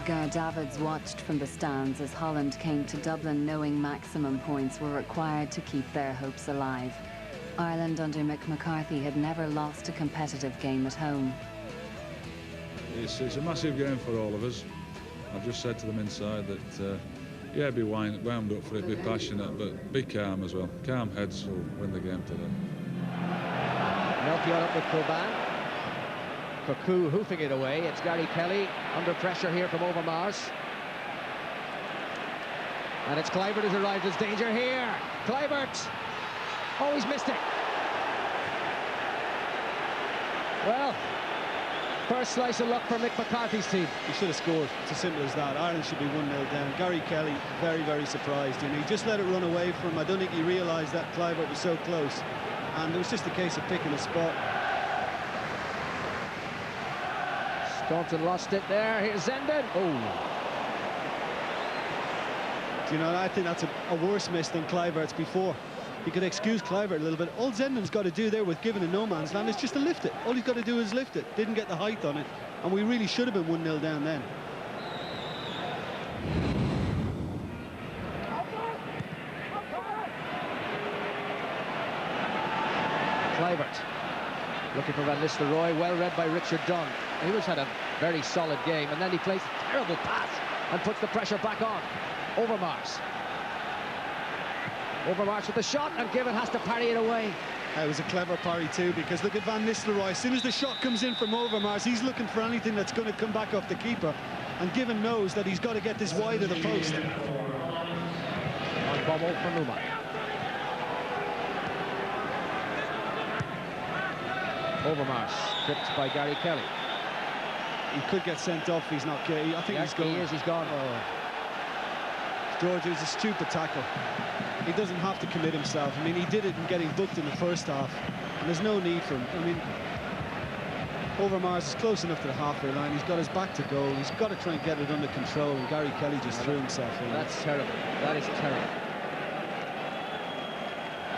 Edgar Davids watched from the stands as Holland came to Dublin knowing maximum points were required to keep their hopes alive. Ireland under McAteer had never lost a competitive game at home. It's a massive game for all of us. I've just said to them inside that, yeah, be wound up for it, be passionate, but be calm as well. Calm heads will win the game today. McAteer up with Coban. Cuckoo hoofing it away. It's Gary Kelly under pressure here from Overmars. And it's Kluivert who's arrived. There's danger here. Kluivert. Oh, he's missed it. Well, first slice of luck for Mick McCarthy's team. He should have scored. It's as simple as that. Ireland should be 1-0 down. Gary Kelly, very, very surprised. You know, he just let it run away from him. I don't think he realised that Kluivert was so close. And it was just a case of picking a spot. Staunton lost it there. Here's Zenden. Oh. Do you know, I think that's a worse miss than Kluivert's before. You could excuse Kluivert a little bit. All Zenden's got to do there with giving a no man's land is just to lift it. All he's got to do is lift it. Didn't get the height on it. And we really should have been 1-0 down then. Kluivert looking for Van Nistelrooy, well read by Richard Dunn. He was had a very solid game, and then he plays a terrible pass and puts the pressure back on. Overmars. Overmars with the shot, and Given has to parry it away. It was a clever parry too, because look at Van Nistelrooy. As soon as the shot comes in from Overmars, he's looking for anything that's going to come back off the keeper. And Given knows that he's got to get this wide of the post. On Bommel for Numa. Overmars, tripped by Gary Kelly. He could get sent off if he's not careful. I think yes, he's gone. He's gone. Oh. George, it was a stupid tackle. He doesn't have to commit himself. I mean, he did it in getting booked in the first half, and there's no need for him. I mean, Overmars is close enough to the halfway line. He's got his back to goal. He's got to try and get it under control, and Gary Kelly just threw himself in. That's terrible. That is terrible.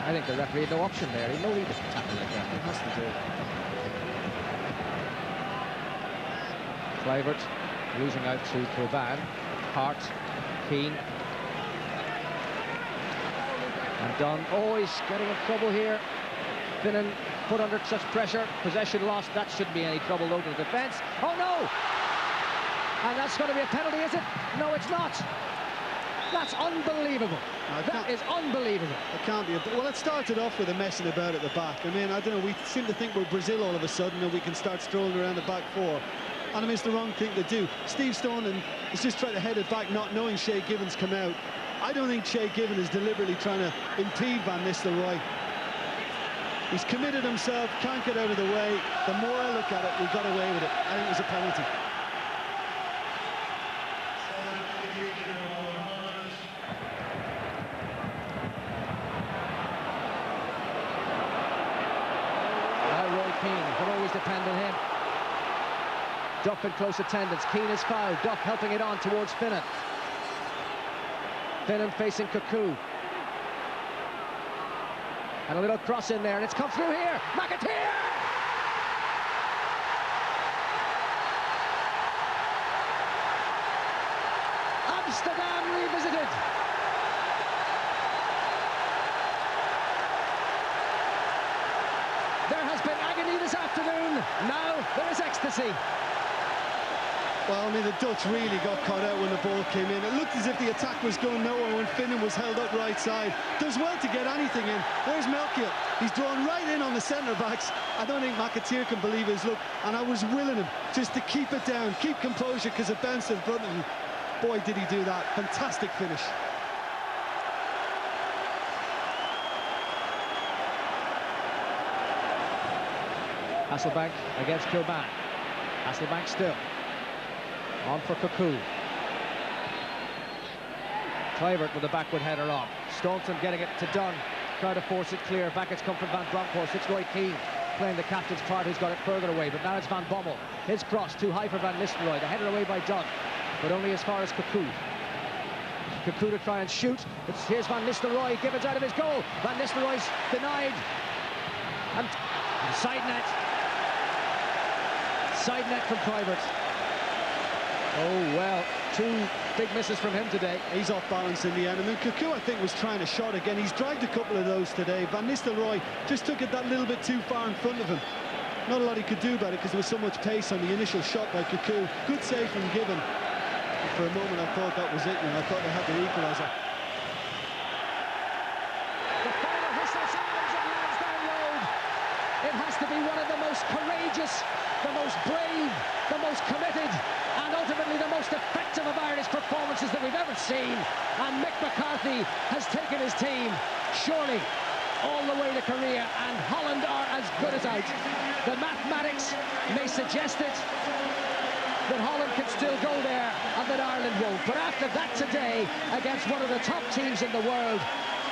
I think the referee had no option there. He had no need to tackle like that. He has to do it. Kluivert losing out to Coban. Hart, Keane. And Dunn, oh, he's getting in trouble here. Finnan put under such pressure. Possession lost. That shouldn't be any trouble though to the defence. Oh no! And that's going to be a penalty, is it? No, it's not. That's unbelievable. No, that is unbelievable. It can't be. Well, it started off with a messing about at the back. I mean, I don't know, we seem to think we're Brazil all of a sudden and we can start strolling around the back four. And I mean, it's the wrong thing to do. Steve Stoneman is just trying to head it back, not knowing Shay Given's come out. I don't think Shay Given is deliberately trying to impede Van Nistelrooy. He's committed himself, can't get out of the way. The more I look at it, we got away with it. I think it was a penalty. Keane can always depend on him. Duff in close attendance. Keane is fouled. Duff helping it on towards Finnan. Finnan facing Cuckoo. And a little cross in there, and it's come through here. McAteer! Amsterdam revisited. There has been agony this afternoon. Now there is ecstasy. Well, I mean, the Dutch really got caught out when the ball came in. It looked as if the attack was going nowhere when Finnan was held up right side. Does well to get anything in. Where's McAteer? He's drawn right in on the centre-backs. I don't think McAteer can believe his luck. And I was willing him just to keep it down, keep composure, because it bounced in front of him. Boy, did he do that. Fantastic finish. Hasselbank against Coban. Hasselbank still. On for Cuckoo. Kluivert with the backward header on. Staunton getting it to Dunn. Trying to force it clear. Back it's come from Van Bronckhorst. It's Roy Keane playing the captain's part, who's got it further away. But now it's Van Bommel. His cross too high for Van Nistelrooy. The header away by Dunn, but only as far as Cuckoo. Cuckoo to try and shoot. Here's Van Nistelrooy. Given's out of his goal. Van Nistelrooy's denied. And side net. Side net from Kluivert. Oh, well, 2 big misses from him today. He's off balance in the end. I mean, Cuckoo, I think, was trying a shot again. He's dragged a couple of those today. Van Nistelrooy just took it that little bit too far in front of him. Not a lot he could do about it because there was so much pace on the initial shot by Cuckoo. Good save from Gibbon. For a moment, I thought that was it, and I thought they had the equaliser. The final whistle sounds at Lansdowne Road. It has to be one of the most courageous, the most brave, the most committed, and ultimately the most effective of Irish performances that we've ever seen. And Mick McCarthy has taken his team, surely, all the way to Korea, and Holland are as good as out. The mathematics may suggest it, that Holland can still go there and that Ireland won't. But after that today, against one of the top teams in the world,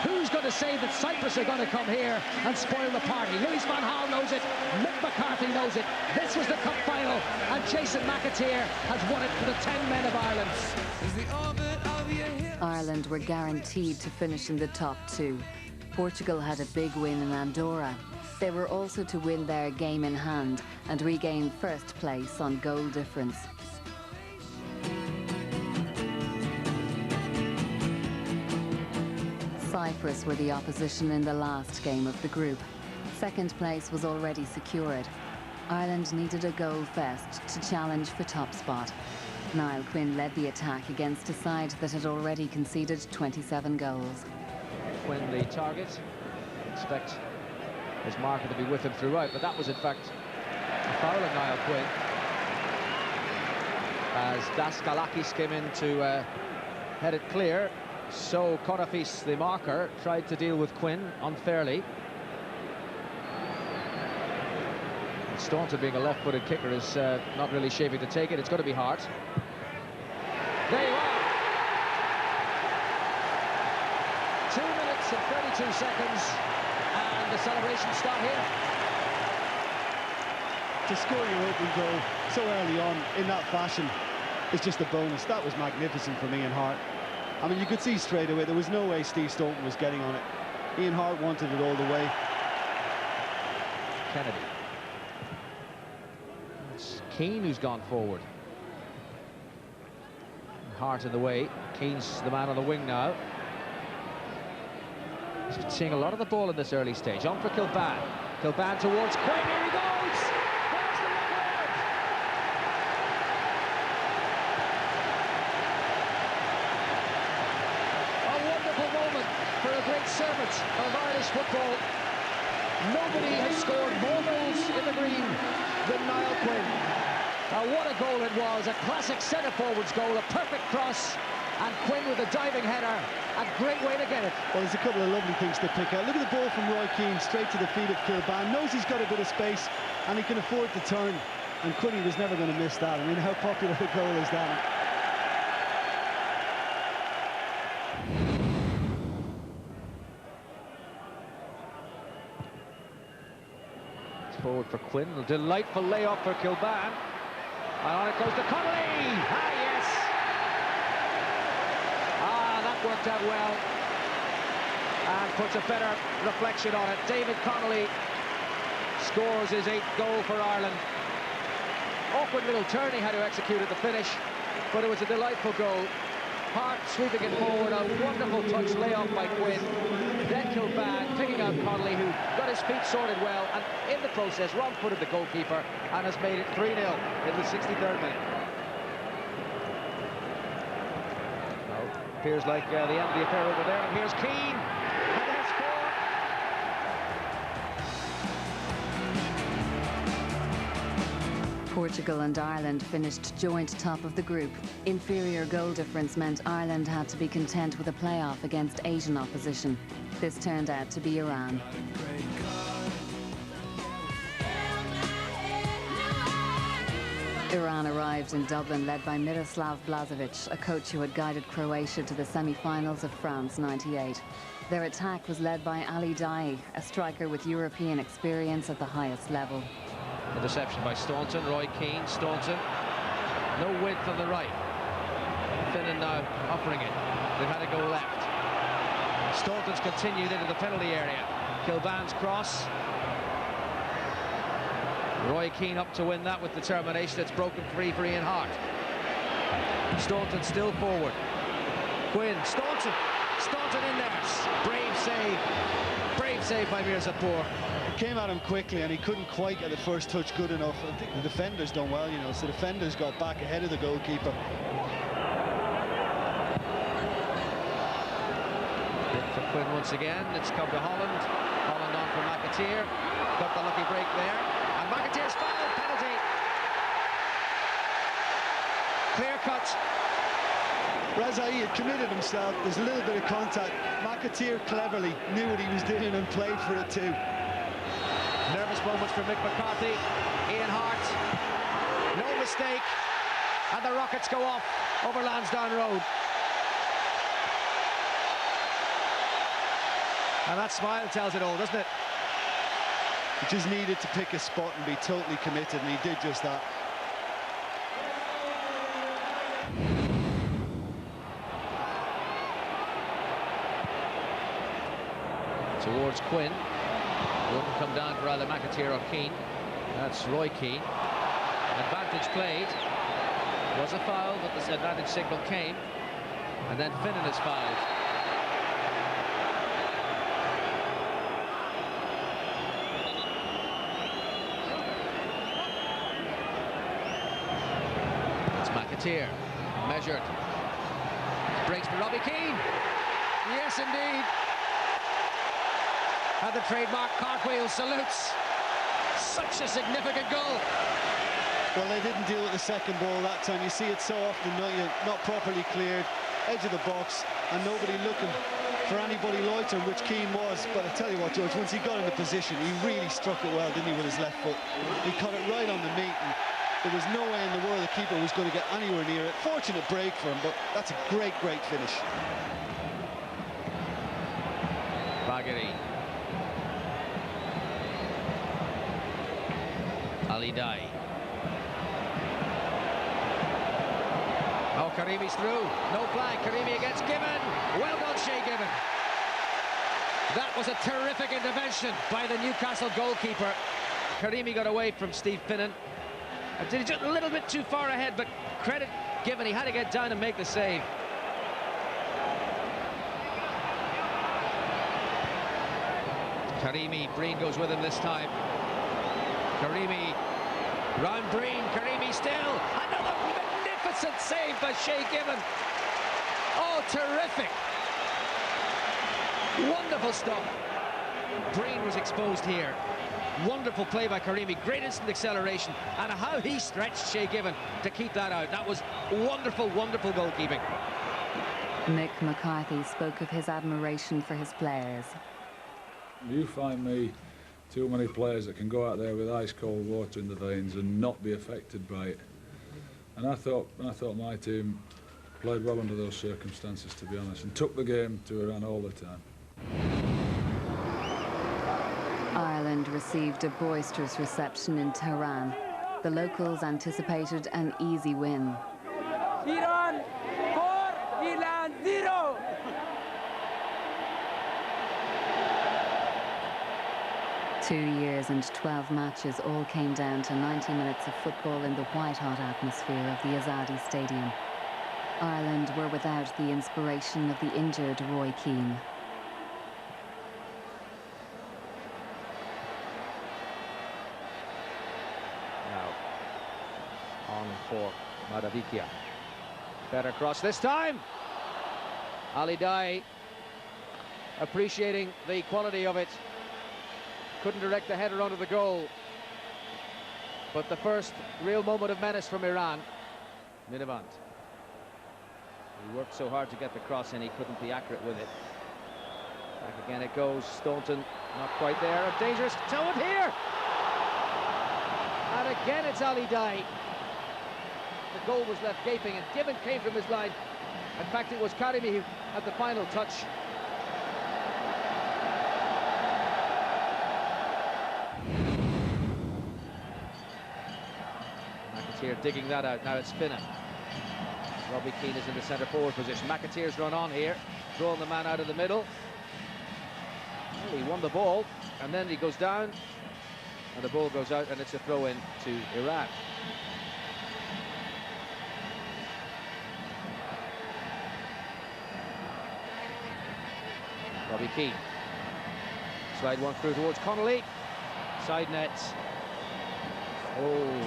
who's going to say that Cyprus are going to come here and spoil the party? Louis van Gaal knows it, Mick McCarthy knows it. This was the cup final, and Jason McAteer has won it for the 10 men of Ireland. Ireland were guaranteed to finish in the top 2. Portugal had a big win in Andorra. They were also to win their game in hand and regain first place on goal difference. Cyprus were the opposition in the last game of the group. Second place was already secured. Ireland needed a goal first to challenge for top spot. Niall Quinn led the attack against a side that had already conceded 27 goals. Quinn the target. Expect his marker to be with him throughout, but that was in fact a foul on Niall Quinn, as Daskalakis came in to head it clear. So Konafis, the marker, tried to deal with Quinn unfairly. Staunton, being a left-footed kicker, is not really shaving to take it. It's going to be Hart. There you are. 2 minutes and 32 seconds, and the celebrations start here. To score your opening goal so early on in that fashion is just a bonus. That was magnificent from Ian Hart. I mean, you could see straight away there was no way Steve Staunton was getting on it. Ian Hart wanted it all the way. Kennedy. It's Keane who's gone forward. Hart in the way. Keane's the man on the wing now. He's been seeing a lot of the ball in this early stage. On for Kilban. Kilban towards Quinn. Here he goes! There's the record! A wonderful moment for a great servant of Irish football. Nobody has scored more goals in the green than Niall Quinn. What a goal it was. A classic centre-forwards goal, a perfect cross. And Quinn with a diving header, a great way to get it. Well, there's a couple of lovely things to pick out. Look at the ball from Roy Keane, straight to the feet of Kilban. Knows he's got a bit of space, and he can afford to turn. And Quinny was never going to miss that. I mean, how popular a goal is that? It's forward for Quinn. A delightful layoff for Kilban. And on it goes to Connolly. Ah, yes. That worked out well. And puts a better reflection on it. David Connolly scores his 8th goal for Ireland. Awkward little turn he had to execute at the finish, but it was a delightful goal. Hart sweeping it forward, a wonderful touch layoff by Quinn. Then Kilban picking out Connolly, who got his feet sorted well, and in the process wrong-footed the goalkeeper and has made it 3-0 in the 63rd minute. Appears like the end of the affair over there, and here's Keane, and they score. Portugal and Ireland finished joint top of the group. Inferior goal difference meant Ireland had to be content with a playoff against Asian opposition. This turned out to be Iran. Iran arrived in Dublin led by Miroslav Blažević, a coach who had guided Croatia to the semi-finals of France '98. Their attack was led by Ali Daei, a striker with European experience at the highest level. Interception by Staunton, Roy Keane, Staunton. No width on the right. Finnan now offering it. They've had to go left. Staunton's continued into the penalty area. Kilban's cross. Roy Keane up to win that with determination. It's broken free for Ian Hart. Staunton still forward. Quinn, Staunton in there. Brave save by Mirzapur. Came at him quickly and he couldn't quite get the first touch good enough. I think the defender's done well, you know, so the defenders got back ahead of the goalkeeper. For Quinn once again, it's come to Holland. Holland on for McAteer. Got the lucky break there. And McAteer's foul, penalty. Clear cut. Razai had committed himself. There's a little bit of contact. McAteer cleverly knew what he was doing and played for it too. Nervous moments for Mick McCarthy. Ian Hart. No mistake. And the Rockets go off over Lansdowne Road. And that smile tells it all, doesn't it? He just needed to pick a spot and be totally committed, and he did just that. Towards Quinn. Wouldn't come down for either McAteer or Keane. That's Roy Keane. Advantage played. Was a foul, but this advantage signal came. And then Finnan is fouled. It's McAteer. Measured. Breaks for Robbie Keane. Yes, indeed. And the trademark cartwheel salutes. Such a significant goal. Well, they didn't deal with the second ball that time. You see it so often, not properly cleared, edge of the box, and nobody looking for anybody loitering, which Keane was. But I tell you what, George, once he got in the position, he really struck it well, didn't he, with his left foot. He caught it right on the meat, and there was no way in the world the keeper was going to get anywhere near it. Fortunate break for him, but that's a great finish. Bagheri. Ali Dai. Oh, Karimi's through. No flag. Karimi against Given. Well done, Shay Given. That was a terrific intervention by the Newcastle goalkeeper. Karimi got away from Steve Finnan. Did just a little bit too far ahead, but credit given. He had to get down and make the save. Karimi, Breen goes with him this time. Karimi, round Breen, Karimi still. Another magnificent save by Shay Given. Oh, terrific. Wonderful stuff. Breen was exposed here. Wonderful play by Karimi, great instant acceleration, and how he stretched Shay Given to keep that out. That was wonderful, wonderful goalkeeping. Mick McCarthy spoke of his admiration for his players. You find me too many players that can go out there with ice cold water in the veins and not be affected by it. And I thought my team played well under those circumstances, to be honest, and took the game to Iran all the time. Ireland received a boisterous reception in Tehran. The locals anticipated an easy win. Iran 4, Iran 0. Two years and 12 matches all came down to 90 minutes of football in the white-hot atmosphere of the Azadi Stadium. Ireland were without the inspiration of the injured Roy Keane. On for Madavikia. Better cross this time. Ali Dai appreciating the quality of it. Couldn't direct the header onto the goal. But the first real moment of menace from Iran. Minavant. He worked so hard to get the cross in, he couldn't be accurate with it. Back again it goes. Staunton not quite there. A dangerous toe here. And again it's Ali Dai. The goal was left gaping, and Given came from his line. In fact, it was Karimi who had the final touch. McAteer digging that out. Now it's Finnan. Robbie Keane is in the centre forward position. McAteer's run on here, throwing the man out of the middle. Well, he won the ball, and then he goes down, and the ball goes out, and it's a throw in to Iran. Robbie Keane. Slide one through towards Connolly. Side net. Oh.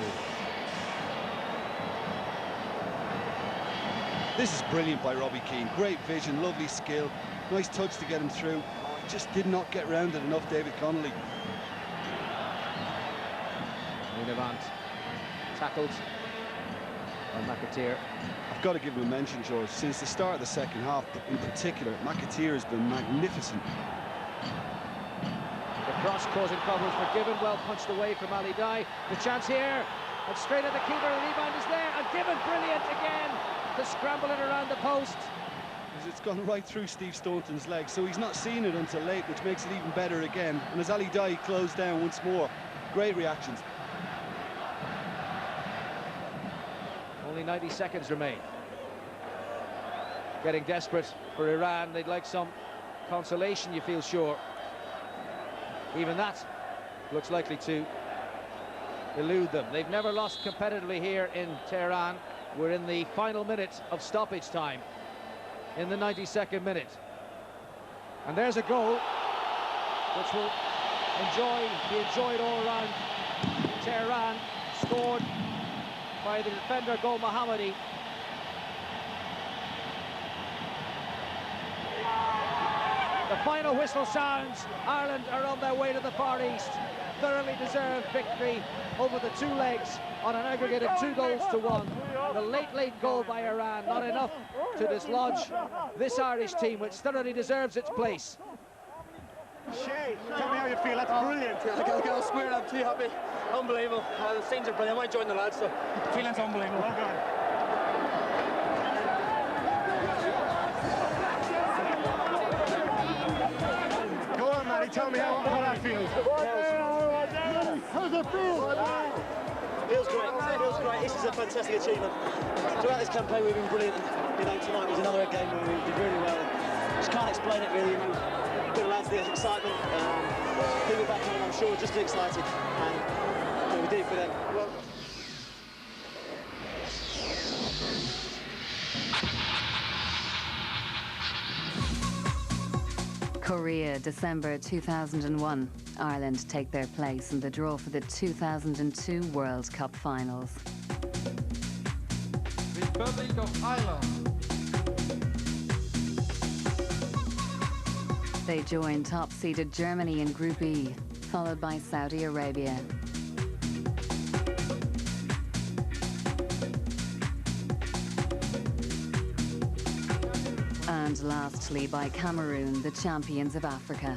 This is brilliant by Robbie Keane. Great vision, lovely skill. Nice touch to get him through. Oh, he just did not get round it enough, David Connolly. Munavant tackled by McAteer. I've got to give him a mention, George. Since the start of the second half, in particular, McAteer has been magnificent. The cross causing problems for Given. Well punched away from Ali Dye. The chance here. And straight at the keeper. The rebound is there. And Given, brilliant again to scramble it around the post. It's gone right through Steve Staunton's legs, so he's not seen it until late, which makes it even better again. And as Ali Dye closed down once more, great reactions. Only 90 seconds remain. Getting desperate for Iran. They'd like some consolation, you feel sure. Even that looks likely to elude them. They've never lost competitively here in Tehran. We're in the final minute of stoppage time, in the 92nd minute. And there's a goal which will be enjoyed all around Tehran, scored by the defender Gol Mohammadi. The final whistle sounds. Ireland are on their way to the Far East. Thoroughly deserved victory over the two legs on an aggregate of 2-1. The late goal by Iran, not enough to dislodge this Irish team, which thoroughly deserves its place. Shay, tell me how you feel. That's brilliant. I got squared up, too happy. Unbelievable. The scenes are brilliant. I might join the lads, so feeling's unbelievable. Well done. Go on, Matty, tell me how that feels. How's it feel? Feels great. This is a fantastic achievement. Throughout this campaign, we've been brilliant. You know, tonight was another game where we did really well. Just can't explain it really. You know, good lads, the excitement. People back home, I'm sure, just as excited, and you know, we did it for them. Well, Korea, December 2001. Ireland take their place in the draw for the 2002 World Cup Finals. Republic of Ireland. They join top-seeded Germany in Group E, followed by Saudi Arabia. And lastly by Cameroon, the champions of Africa.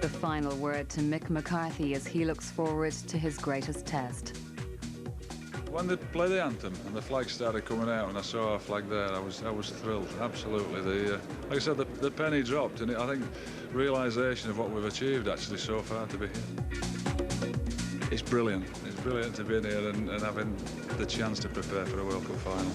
The final word to Mick McCarthy as he looks forward to his greatest test. When they played the anthem and the flag started coming out and I saw our flag there, I was thrilled, absolutely. Like I said, the penny dropped, and I think realisation of what we've achieved actually so far to be here. It's brilliant. It's brilliant to be in here and having the chance to prepare for a World Cup final.